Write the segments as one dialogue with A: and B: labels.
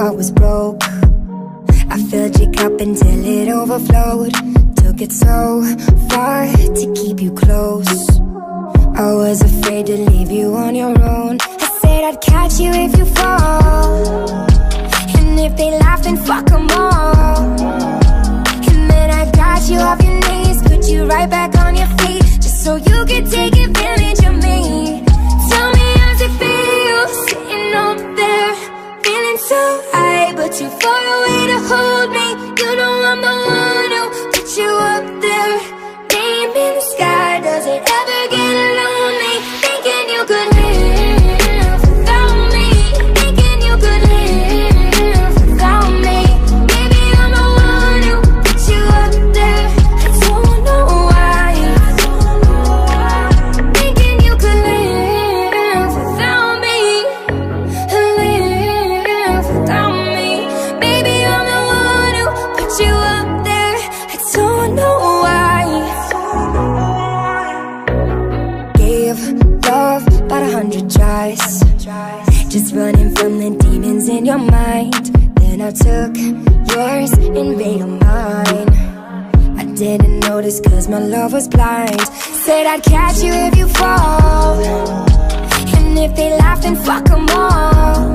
A: heart was broke. I filled your cup until it overflowed. Took it so far to keep you close. I was afraid to leave you on your own. I said I'd catch you if you fall, and if they laugh then fuck them all. And then I got you off your knees, put you right back on your feet, just so you could take advantage of me. Tell me how's it feel, sitting up there, feeling so high, but too far away to hold me. You know I'm the one who put you up there, name in the sky. Does it ever get lonely, thinking you could live without me, thinking you could live without me? Maybe I'm the one who put you up there, I don't know why, thinking you could live without me, live without me. Maybe I'm the one who put you up there, I don't know why. Gave love about 100 tries, just running from the demons in your mind. Then I took yours and made them mine. I didn't notice cause my love was blind. Said I'd catch you if you fall, and if they laugh then fuck them all.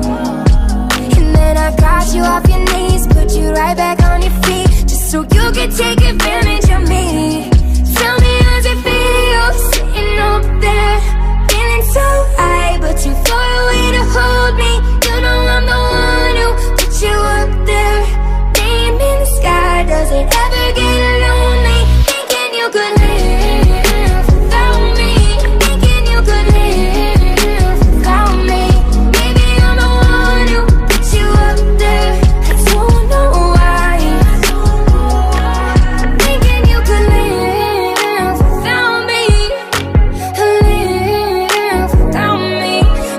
A: And then I got you off your knees, put you right back on your feet, just so you could take advantage of me. Tell me how's it feel, sitting up there, feeling so high, but too far away to hold me. You know I'm the one who put you up there, name in the sky. Does it ever get lonely, thinking you could live without me, thinking you could live without me? Maybe I'm the one who put you up there, I don't know why, thinking you could live without me, live without me.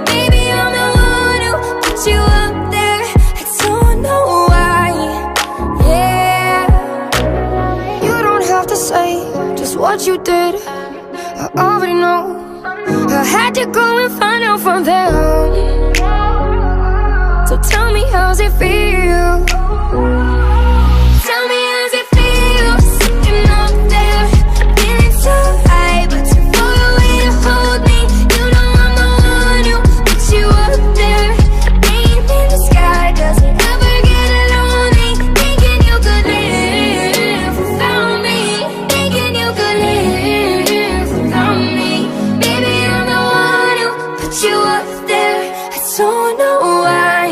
A: Maybe I'm the one who put you up there, I don't know why. Yeah, you don't have to say just what you did, I already know. I had to go and find out from them. So tell me how's it feel, tell me how's it feel, sitting up there, feeling so high, but too far away to hold me. You know I'm the one who put you up there, name in the sky. Does it ever get lonely, thinking you could live without me, thinking you could live without me? Maybe I'm the one who put you up there, I don't know why.